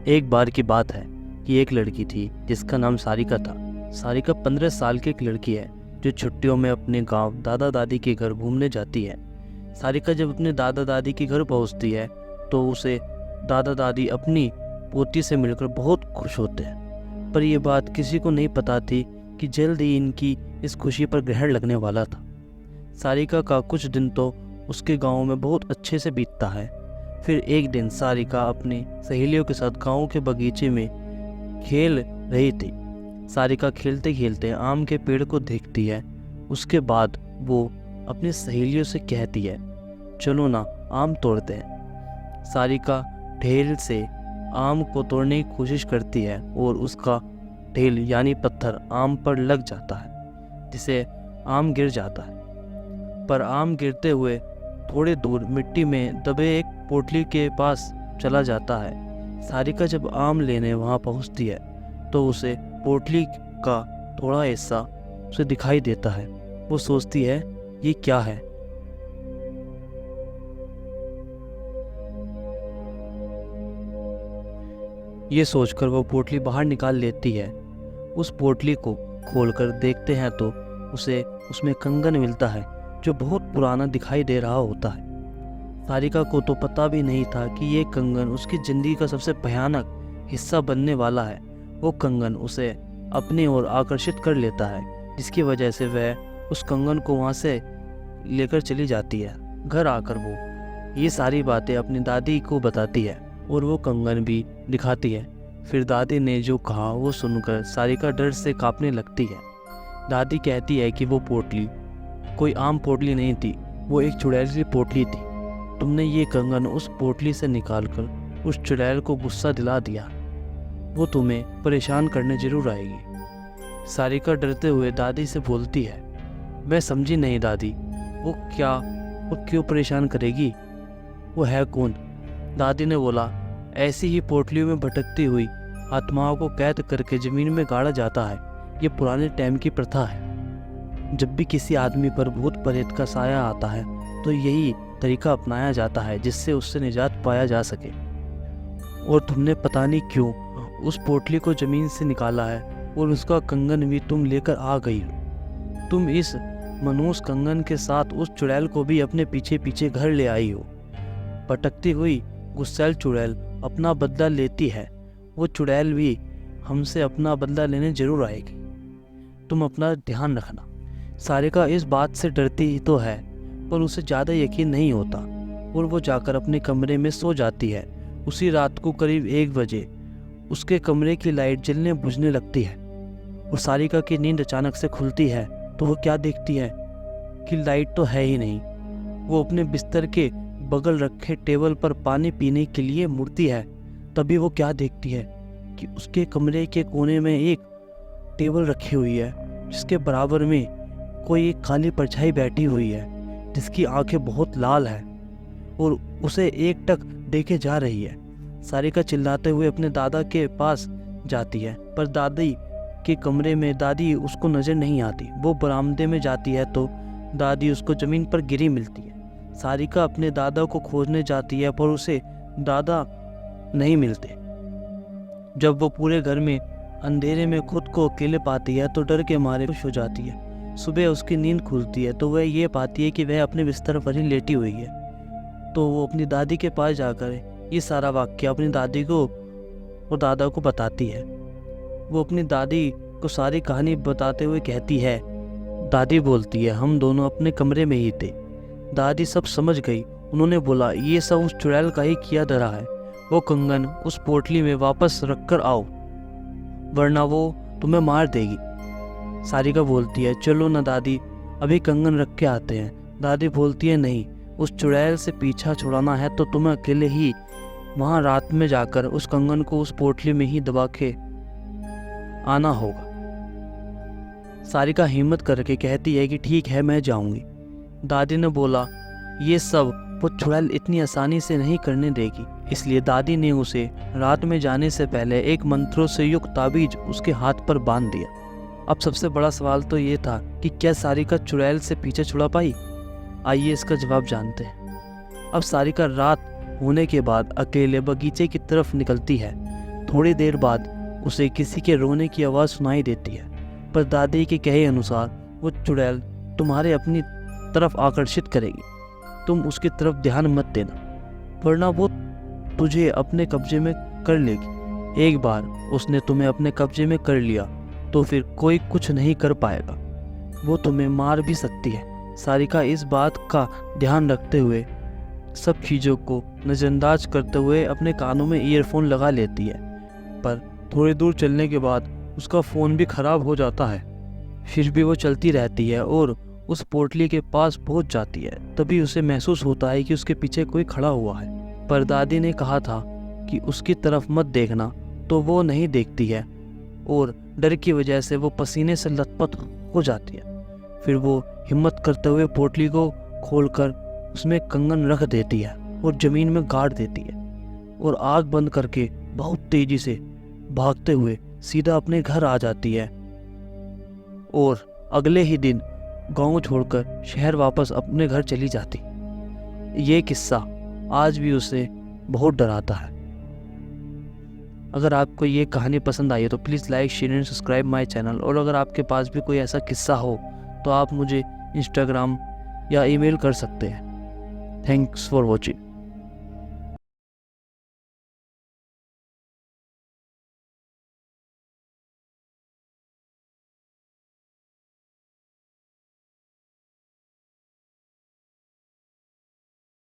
एक बार की बात है कि एक लड़की थी जिसका नाम सारिका था। सारिका 15 साल की एक लड़की है जो छुट्टियों में अपने गांव दादा दादी के घर घूमने जाती है। सारिका जब अपने दादा दादी के घर पहुंचती है तो उसे दादा दादी अपनी पोती से मिलकर बहुत खुश होते हैं, पर यह बात किसी को नहीं पता थी कि जल्द ही इनकी इस खुशी पर ग्रहण लगने वाला था। सारिका का कुछ दिन तो उसके गांव में बहुत अच्छे से बीतता है। फिर एक दिन सारिका अपनी सहेलियों के साथ गांव के बगीचे में खेल रही थी। सारिका खेलते खेलते आम के पेड़ को देखती है। उसके बाद वो अपनी सहेलियों से कहती है, चलो ना आम तोड़ते हैं। सारिका ढेल से आम को तोड़ने की कोशिश करती है और उसका ढेल यानी पत्थर आम पर लग जाता है, जिससे आम गिर जाता है। पर आम गिरते हुए थोड़े दूर मिट्टी में दबे एक पोटली के पास चला जाता है। सारिका जब आम लेने वहां पहुंचती है तो उसे पोटली का थोड़ा हिस्सा उसे दिखाई देता है। वो सोचती है ये क्या है। ये सोचकर वो पोटली बाहर निकाल लेती है। उस पोटली को खोलकर देखते हैं तो उसे उसमें कंगन मिलता है जो बहुत पुराना दिखाई दे रहा होता है। सारिका को तो पता भी नहीं था कि ये कंगन उसकी ज़िंदगी का सबसे भयानक हिस्सा बनने वाला है। वो कंगन उसे अपनी ओर आकर्षित कर लेता है, जिसकी वजह से वह उस कंगन को वहाँ से लेकर चली जाती है। घर आकर वो ये सारी बातें अपनी दादी को बताती है और वो कंगन भी दिखाती है। फिर दादी ने जो कहा वो सुनकर सारिका डर से कांपने लगती है। दादी कहती है कि वो पोटली कोई आम पोटली नहीं थी, वो एक चुड़ैल की पोटली थी। तुमने ये कंगन उस पोटली से निकालकर उस चुड़ैल को गुस्सा दिला दिया, वो तुम्हें परेशान करने जरूर आएगी। सारिका डरते हुए दादी से बोलती है, मैं समझी नहीं दादी, वो क्यों परेशान करेगी, वो है कौन? दादी ने बोला, ऐसी ही पोटलियों में भटकती हुई आत्माओं को कैद करके ज़मीन में गाड़ा जाता है। ये पुराने टाइम की प्रथा है। जब भी किसी आदमी पर भूत प्रेत का साया आता है तो यही तरीका अपनाया जाता है जिससे उससे निजात पाया जा सके। और तुमने पता नहीं क्यों उस पोटली को ज़मीन से निकाला है और उसका कंगन भी तुम लेकर आ गई हो। तुम इस मनूस कंगन के साथ उस चुड़ैल को भी अपने पीछे पीछे घर ले आई हो। भटकती हुई गुस्सैल चुड़ैल अपना बदला लेती है। वो चुड़ैल भी हमसे अपना बदला लेने जरूर आएगी। तुम अपना ध्यान रखना। सारिका इस बात से डरती ही तो है, पर उसे ज़्यादा यकीन नहीं होता और वो जाकर अपने कमरे में सो जाती है। उसी रात को करीब 1 बजे उसके कमरे की लाइट जलने बुझने लगती है और सारिका की नींद अचानक से खुलती है तो वो क्या देखती है कि लाइट तो है ही नहीं। वो अपने बिस्तर के बगल रखे टेबल पर पानी पीने के लिए मुड़ती है। तभी वो क्या देखती है कि उसके कमरे के कोने में एक टेबल रखी हुई है, जिसके बराबर में कोई एक काली परछाई बैठी हुई है जिसकी आंखें बहुत लाल है और उसे एकटक देखे जा रही है। सारिका चिल्लाते हुए अपने दादा के पास जाती है, पर दादी के कमरे में दादी उसको नज़र नहीं आती। वो बरामदे में जाती है तो दादी उसको ज़मीन पर गिरी मिलती है। सारिका अपने दादा को खोजने जाती है पर उसे दादा नहीं मिलते। जब वो पूरे घर में अंधेरे में खुद को अकेले पाती है तो डर के मारे खुश हो जाती है। सुबह उसकी नींद खुलती है तो वह ये पाती है कि वह अपने बिस्तर पर ही लेटी हुई है। तो वो अपनी दादी के पास जाकर ये सारा वाक़या अपनी दादी को और दादा को बताती है। वो अपनी दादी को सारी कहानी बताते हुए कहती है। दादी बोलती है, हम दोनों अपने कमरे में ही थे। दादी सब समझ गई। उन्होंने बोला, ये सब उस चुड़ैल का ही किया धरा है। वो कंगन उस पोटली में वापस रख कर आओ, वरना वो तुम्हें मार देगी। सारिका बोलती है, चलो ना दादी, अभी कंगन रख के आते हैं। दादी बोलती है, नहीं, उस चुड़ैल से पीछा छुड़ाना है तो तुम्हें अकेले ही वहाँ रात में जाकर उस कंगन को उस पोटली में ही दबा के आना होगा। सारिका हिम्मत करके कहती है कि ठीक है, मैं जाऊंगी। दादी ने बोला, ये सब वो चुड़ैल इतनी आसानी से नहीं करने देगी। इसलिए दादी ने उसे रात में जाने से पहले एक मंत्रों से युक्त ताबीज उसके हाथ पर बांध दिया। अब सबसे बड़ा सवाल तो ये था कि क्या सारिका चुड़ैल से पीछे छुड़ा पाई? आइए इसका जवाब जानते हैं। अब सारिका रात होने के बाद अकेले बगीचे की तरफ निकलती है। थोड़ी देर बाद उसे किसी के रोने की आवाज़ सुनाई देती है, पर दादी के कहे अनुसार वो चुड़ैल तुम्हारे अपनी तरफ आकर्षित करेगी। तुम उसकी तरफ ध्यान मत देना, वरना वो तुझे अपने कब्जे में कर लेगी। एक बार उसने तुम्हें अपने कब्जे में कर लिया तो फिर कोई कुछ नहीं कर पाएगा, वो तुम्हें मार भी सकती है। सारिका इस बात का ध्यान रखते हुए सब चीज़ों को नज़रअंदाज करते हुए अपने कानों में ईयरफोन लगा लेती है, पर थोड़ी दूर चलने के बाद उसका फ़ोन भी ख़राब हो जाता है। फिर भी वो चलती रहती है और उस पोटली के पास पहुंच जाती है। तभी उसे महसूस होता है कि उसके पीछे कोई खड़ा हुआ है, पर दादी ने कहा था कि उसकी तरफ मत देखना, तो वो नहीं देखती है और डर की वजह से वो पसीने से लथपथ हो जाती है। फिर वो हिम्मत करते हुए पोटली को खोलकर उसमें कंगन रख देती है और ज़मीन में गाड़ देती है और आग बंद करके बहुत तेज़ी से भागते हुए सीधा अपने घर आ जाती है और अगले ही दिन गांव छोड़कर शहर वापस अपने घर चली जाती। ये किस्सा आज भी उसे बहुत डराता है। अगर आपको ये कहानी पसंद आई है तो please like, share and subscribe my channel. और अगर आपके पास भी कोई ऐसा किस्सा हो तो आप मुझे इंस्टाग्राम या ईमेल कर सकते हैं। Thanks for watching.